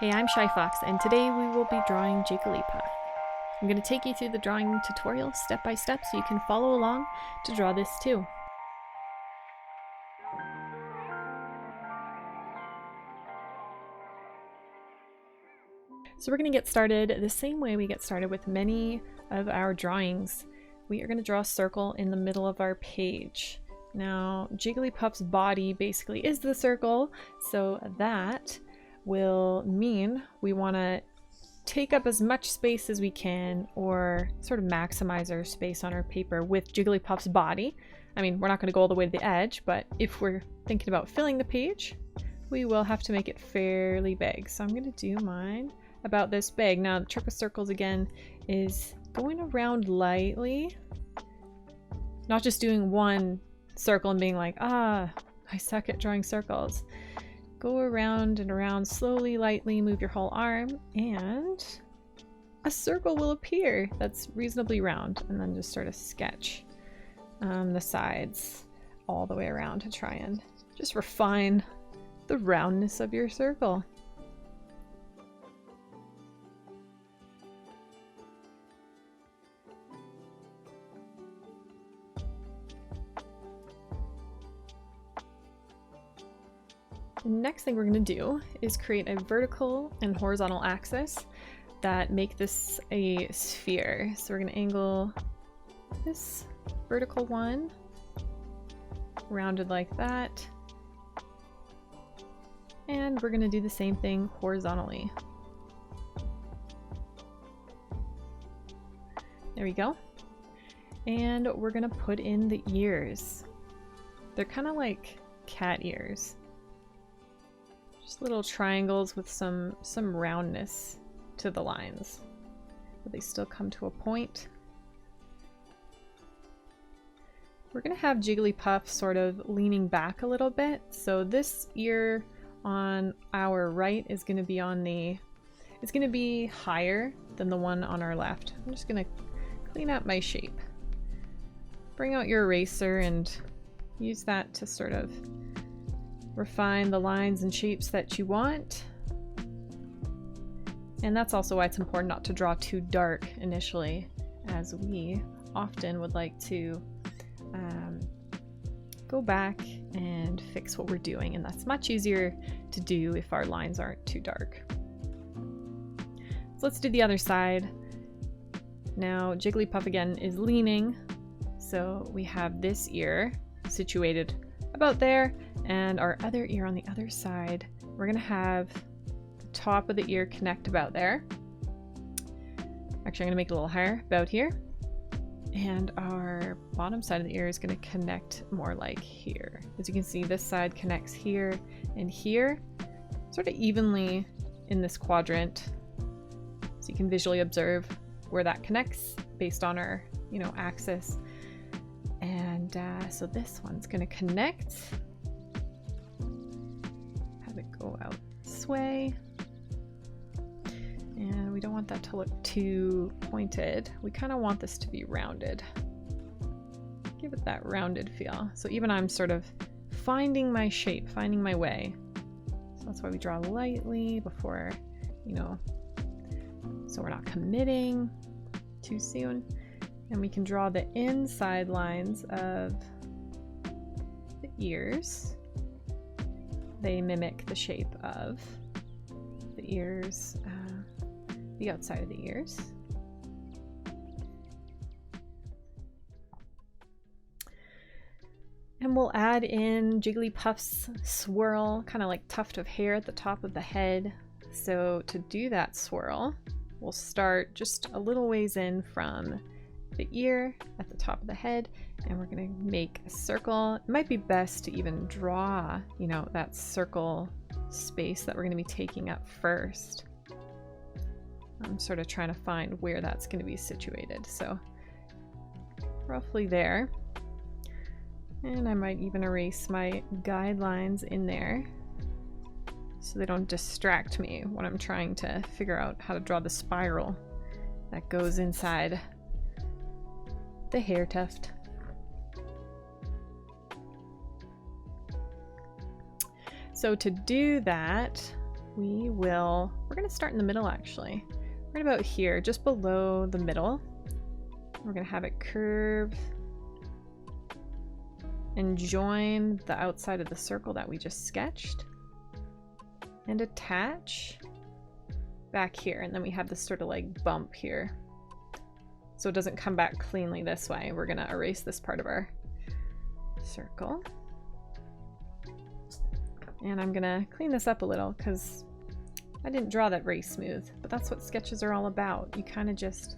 Hey, I'm Shyfoxx, and today we will be drawing Jigglypuff. I'm going to take you through the drawing tutorial step by step so you can follow along to draw this too. So we're going to get started the same way we get started with many of our drawings. We are going to draw a circle in the middle of our page. Now, Jigglypuff's body basically is the circle, so that will mean we want to take up as much space as we can, or sort of maximize our space on our paper with Jigglypuff's body. I mean, we're not going to go all the way to the edge, but if we're thinking about filling the page, we will have to make it fairly big. So I'm going to do mine about this big. Now, the trick with circles again is going around lightly, not just doing one circle and being like, I suck at drawing circles. Go around and around slowly, lightly, move your whole arm, and a circle will appear that's reasonably round. And then just sort of sketch the sides all the way around to try and just refine the roundness of your circle. The next thing we're going to do is create a vertical and horizontal axis that make this a sphere. So we're going to angle this vertical one rounded like that, and we're going to do the same thing horizontally. There we go. And we're going to put in the ears. They're kind of like cat ears. Just little triangles with some roundness to the lines, but they still come to a point. We're going to have Jigglypuff sort of leaning back a little bit, so this ear on our right is going to be it's going to be higher than the one on our left. I'm just going to clean up my shape. Bring out your eraser and use that to sort of refine the lines and shapes that you want. And that's also why it's important not to draw too dark initially, as we often would like to go back and fix what we're doing, and that's much easier to do if our lines aren't too dark. So let's do the other side. Now Jigglypuff again is leaning, so we have this ear situated about there, and our other ear on the other side. We're gonna have the top of the ear connect about there. Actually, I'm gonna make it a little higher, about here. And our bottom side of the ear is gonna connect more like here. As you can see, this side connects here and here, sort of evenly in this quadrant. So you can visually observe where that connects based on our, axis. And so this one's gonna connect. Have it go out this way. And we don't want that to look too pointed. We kind of want this to be rounded. Give it that rounded feel. So even I'm sort of finding my shape, finding my way. So that's why we draw lightly before, so we're not committing too soon. And we can draw the inside lines of the ears. They mimic the shape of the ears, the outside of the ears. And we'll add in Jigglypuff's swirl, kind of like tuft of hair at the top of the head. So to do that swirl, we'll start just a little ways in from the ear at the top of the head, and we're going to make a circle. It might be best to even draw, that circle space that we're going to be taking up first. I'm sort of trying to find where that's going to be situated. So roughly there. And I might even erase my guidelines in there so they don't distract me when I'm trying to figure out how to draw the spiral that goes inside the hair tuft. So to do that, we're gonna start in the middle actually. Right about here, just below the middle. We're gonna have it curve and join the outside of the circle that we just sketched and attach back here. And then we have this sort of like bump here. So it doesn't come back cleanly this way. We're gonna erase this part of our circle. And I'm gonna clean this up a little because I didn't draw that very smooth, but that's what sketches are all about. You kind of just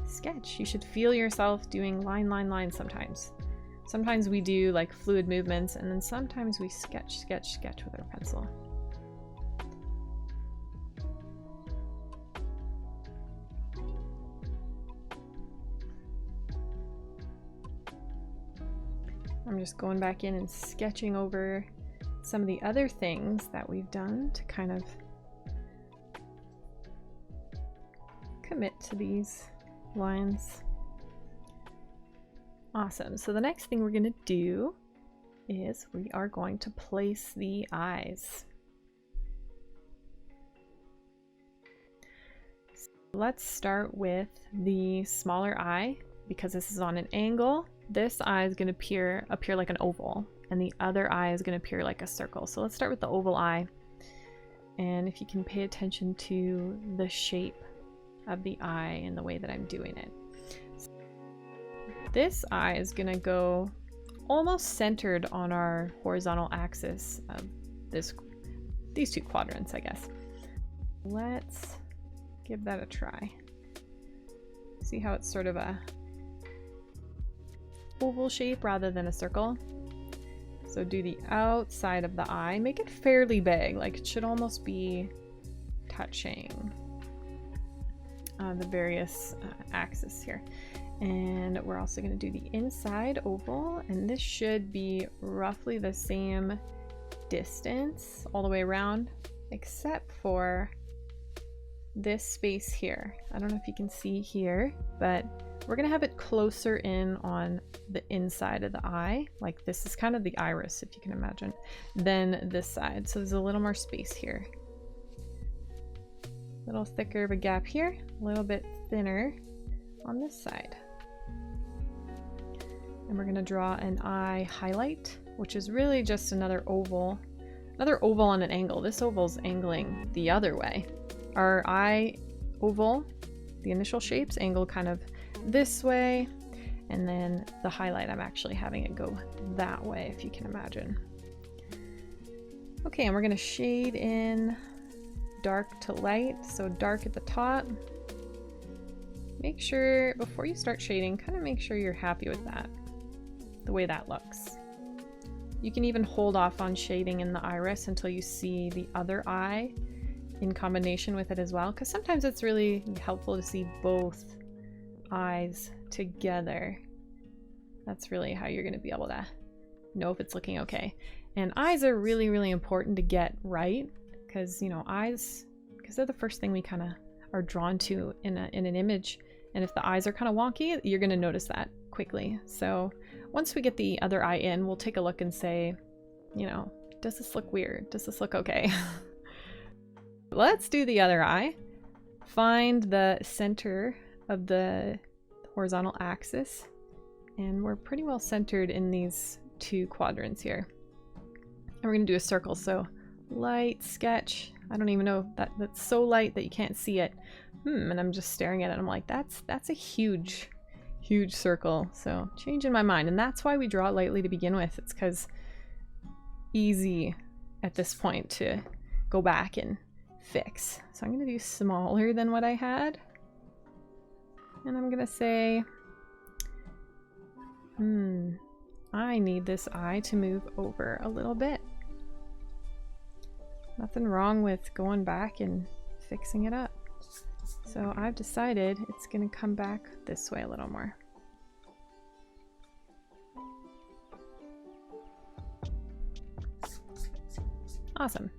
sketch. You should feel yourself doing line, line, line sometimes. Sometimes we do like fluid movements, and then sometimes we sketch, sketch, sketch with our pencil. I'm just going back in and sketching over some of the other things that we've done to kind of commit to these lines. Awesome. So the next thing we're going to do is we are going to place the eyes. So let's start with the smaller eye. Because this is on an angle, this eye is going to appear like an oval, and the other eye is going to appear like a circle. So let's start with the oval eye. And if you can pay attention to the shape of the eye and the way that I'm doing it. This eye is going to go almost centered on our horizontal axis of these two quadrants, I guess. Let's give that a try. See how it's sort of a oval shape rather than a circle. So do the outside of the eye, make it fairly big, like it should almost be touching the various axes here. And we're also going to do the inside oval, and this should be roughly the same distance all the way around, except for this space here. I don't know if you can see here, but we're going to have it closer in on the inside of the eye. Like this is kind of the iris, if you can imagine, than this side. So there's a little more space here. A little thicker of a gap here, a little bit thinner on this side. And we're going to draw an eye highlight, which is really just another oval on an angle. This oval's angling the other way. Our eye oval, the initial shapes, angle kind of this way, and then the highlight, I'm actually having it go that way, if you can imagine. Okay, and we're going to shade in dark to light, so dark at the top. Make sure, before you start shading, kind of make sure you're happy with that, the way that looks. You can even hold off on shading in the iris until you see the other eye in combination with it as well, because sometimes it's really helpful to see both eyes together. That's really how you're going to be able to know if it's looking okay. And eyes are really, really important to get right, because, you know, eyes, because they're the first thing we kind of are drawn to in an image. And if the eyes are kind of wonky, you're going to notice that quickly. So once we get the other eye in, we'll take a look and say, you know, does this look weird? Does this look okay? Let's do the other eye. Find the center of the horizontal axis, and we're pretty well centered in these two quadrants here. And we're going to do a circle, so light sketch. I don't even know, that's so light that you can't see it. And I'm just staring at it, I'm like, that's a huge circle. So changing my mind, and that's why we draw it lightly to begin with. It's because easy at this point to go back and fix. So I'm going to do smaller than what I had, and I'm going to say I need this eye to move over a little bit. Nothing wrong with going back and fixing it up. So I've decided it's going to come back this way a little more. Awesome.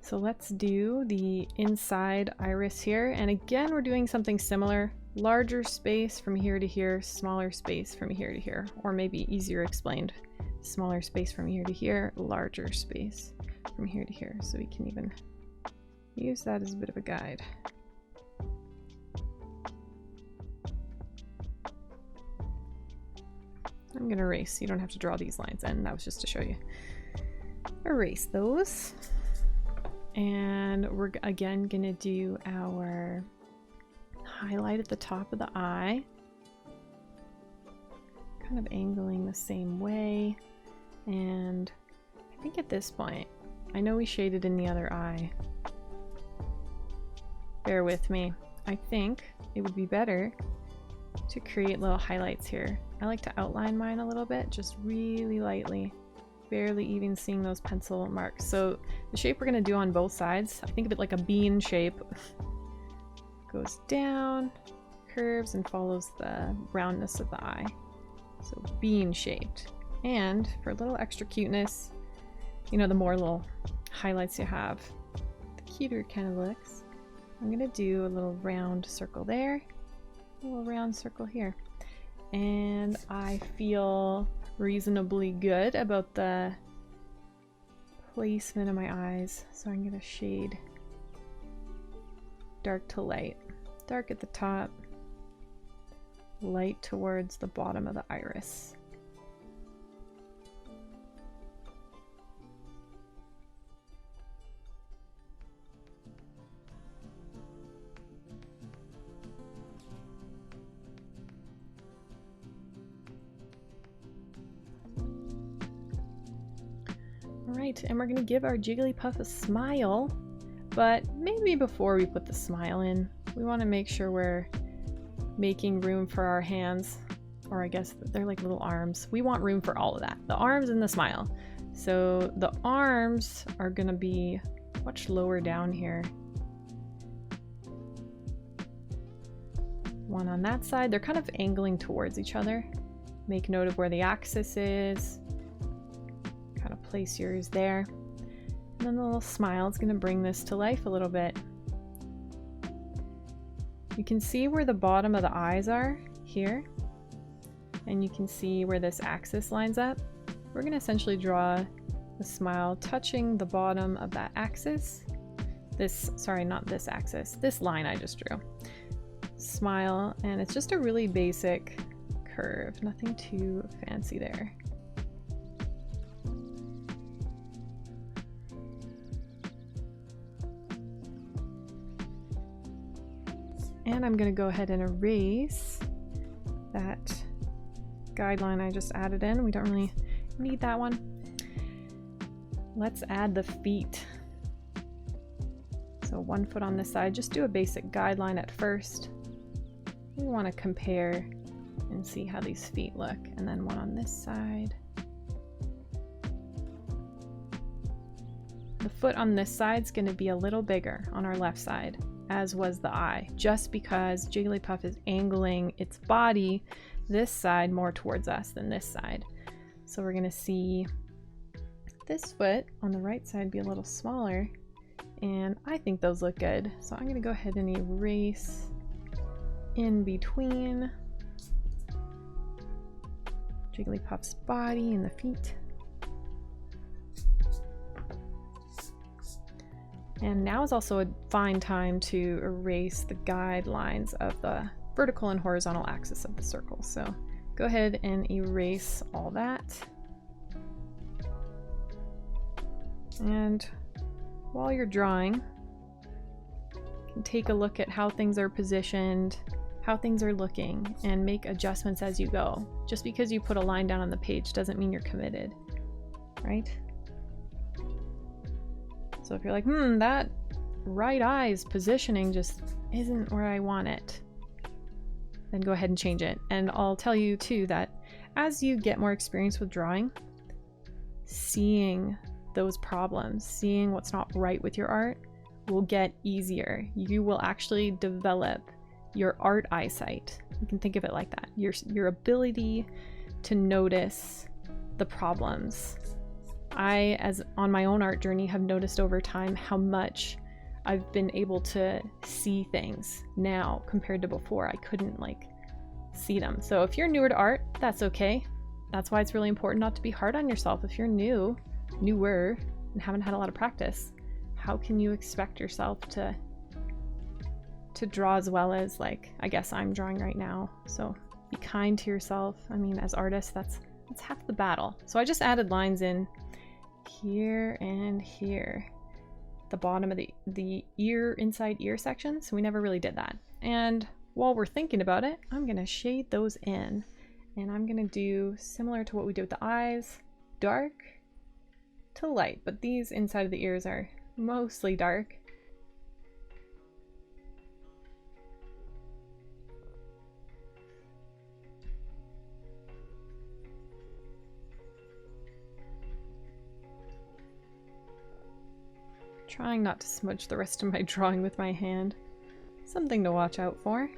So let's do the inside iris here. And again, we're doing something similar. Larger space from here to here, smaller space from here to here. Or maybe easier explained, smaller space from here to here, larger space from here to here. So we can even Use that as a bit of a guide. I'm gonna erase. You don't have to draw these lines in. That was just to show you. Erase those. And we're again gonna do our highlight at the top of the eye. Kind of angling the same way. And I think at this point, I know we shaded in the other eye. Bear with me. I think it would be better to create little highlights here. I like to outline mine a little bit, just really lightly, barely even seeing those pencil marks. So the shape we're gonna do on both sides, I think of it like a bean shape. Goes down, curves, and follows the roundness of the eye. So bean shaped. And for a little extra cuteness, you know, the more little highlights you have, the cuter it kind of looks. I'm gonna do a little round circle there, a little round circle here. And I feel reasonably good about the placement of my eyes. So I'm gonna shade dark to light. Dark at the top, light towards the bottom of the iris. Alright, and we're going to give our Jigglypuff a smile, but maybe before we put the smile in, we want to make sure we're making room for our hands, or I guess they're like little arms. We want room for all of that, the arms and the smile. So the arms are going to be much lower down here. One on that side, they're kind of angling towards each other. Make note of where the axis is. Kind of place yours there. And then the little smile is going to bring this to life a little bit. You can see where the bottom of the eyes are here. And you can see where this axis lines up. We're going to essentially draw the smile touching the bottom of that axis. Sorry, not this axis. This line I just drew. Smile, and it's just a really basic curve. Nothing too fancy there. And I'm going to go ahead and erase that guideline I just added in. We don't really need that one. Let's add the feet. So 1 foot on this side. Just do a basic guideline at first. We want to compare and see how these feet look. And then 1 on this side. The foot on this side is going to be a little bigger on our left side, as was the eye, just because Jigglypuff is angling its body this side more towards us than this side. So we're going to see this foot on the right side be a little smaller, and I think those look good. So I'm going to go ahead and erase in between Jigglypuff's body and the feet. And now is also a fine time to erase the guidelines of the vertical and horizontal axis of the circle. So go ahead and erase all that. And while you're drawing, you can take a look at how things are positioned, how things are looking, and make adjustments as you go. Just because you put a line down on the page doesn't mean you're committed, right? So if you're like, that right eye's positioning just isn't where I want it, then go ahead and change it. And I'll tell you too that as you get more experience with drawing, seeing those problems, seeing what's not right with your art will get easier. You will actually develop your art eyesight. You can think of it like that. Your ability to notice the problems. As on my own art journey, have noticed over time how much I've been able to see things now compared to before. I couldn't see them. So if you're newer to art, that's okay. That's why it's really important not to be hard on yourself. If you're newer, and haven't had a lot of practice, how can you expect yourself to draw as well as, like, I guess I'm drawing right now? So be kind to yourself. I mean, as artists, that's half the battle. So I just added lines in here and here, the bottom of the ear, inside ear section. So we never really did that. And while we're thinking about it, I'm gonna shade those in, and I'm gonna do similar to what we did with the eyes, dark to light, but these inside of the ears are mostly dark. Trying not to smudge the rest of my drawing with my hand. Something to watch out for.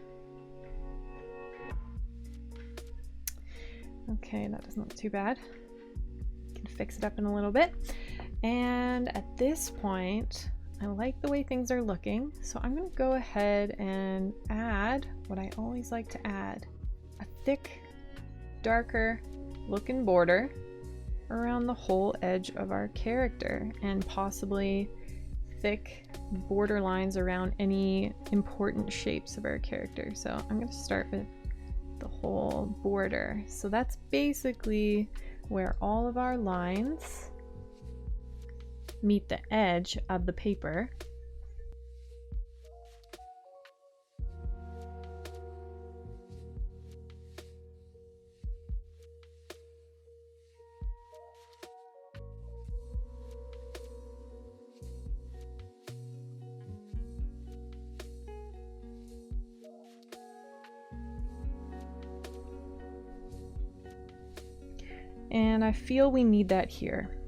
Okay, that doesn't look too bad. Can fix it up in a little bit. And at this point, I like the way things are looking, so I'm gonna go ahead and add what I always like to add. A thick, darker looking border around the whole edge of our character, and possibly thick border lines around any important shapes of our character. So I'm going to start with the whole border. So that's basically where all of our lines meet the edge of the paper. And I feel we need that here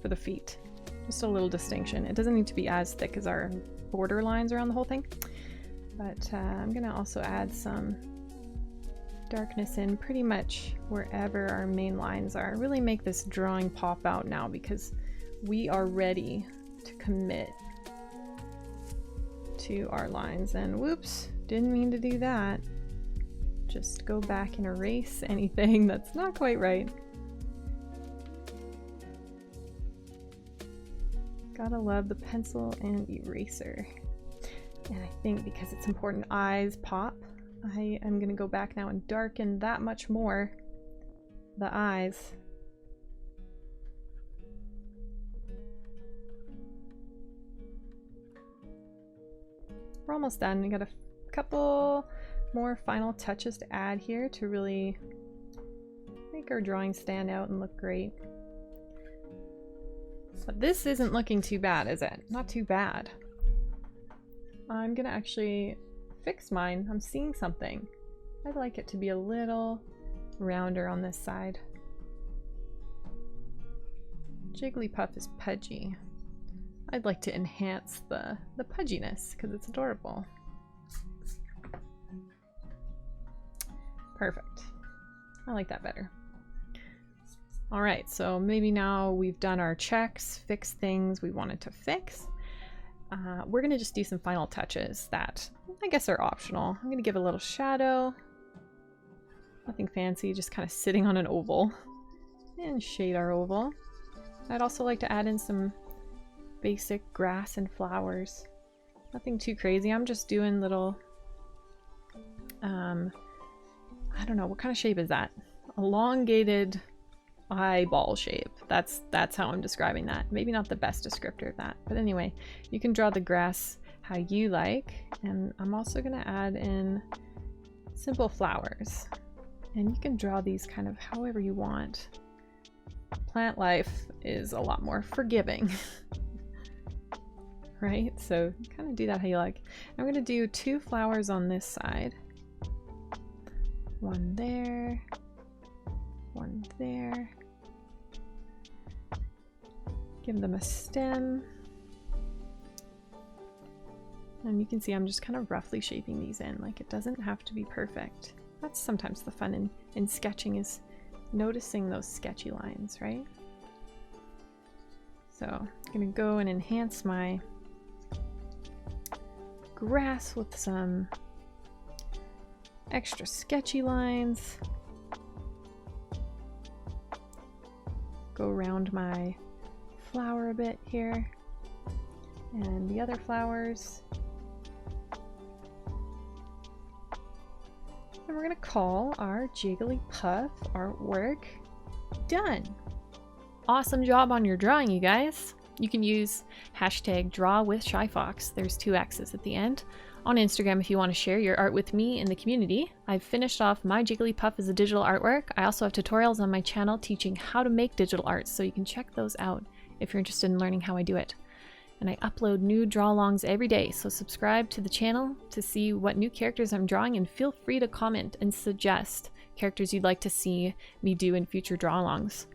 for the feet. Just a little distinction. It doesn't need to be as thick as our border lines around the whole thing. But I'm gonna also add some darkness in pretty much wherever our main lines are. Really make this drawing pop out now, because we are ready to commit to our lines. And whoops, didn't mean to do that. Just go back and erase anything that's not quite right. Gotta love the pencil and eraser. And I think because it's important eyes pop, I am gonna go back now and darken that much more the eyes. We're almost done. We got a couple more final touches to add here to really make our drawing stand out and look great. But this isn't looking too bad, is it? Not too bad. I'm gonna actually fix mine. I'm seeing something. I'd like it to be a little rounder on this side. Jigglypuff is pudgy. I'd like to enhance the pudginess because it's adorable. Perfect. I like that better. All right, so maybe now we've done our checks, fixed things we wanted to fix. We're gonna just do some final touches that I guess are optional. I'm gonna give a little shadow. Nothing fancy, just kind of sitting on an oval. And shade our oval. I'd also like to add in some basic grass and flowers. Nothing too crazy. I'm just doing little, I don't know, what kind of shape is that? Elongated eyeball shape. That's how I'm describing that. Maybe not the best descriptor of that, but anyway, you can draw the grass how you like. And I'm also gonna add in simple flowers, and you can draw these kind of however you want. Plant life is a lot more forgiving. Right? So kind of do that how you like. I'm gonna do 2 flowers on this side. One there, one there. Give them a stem. And you can see I'm just kind of roughly shaping these in. Like, it doesn't have to be perfect. That's sometimes the fun in sketching, is noticing those sketchy lines, right? So I'm gonna go and enhance my grass with some extra sketchy lines. Go around my flower a bit here. And the other flowers. And we're gonna call our Jigglypuff artwork done. Awesome job on your drawing, you guys. You can use hashtag #drawwithShyfoxx. There's 2 X's at the end. On Instagram if you want to share your art with me in the community. I've finished off my Jigglypuff as a digital artwork. I also have tutorials on my channel teaching how to make digital art, so you can check those out if you're interested in learning how I do it. And I upload new draw-alongs every day, so subscribe to the channel to see what new characters I'm drawing, and feel free to comment and suggest characters you'd like to see me do in future draw-alongs.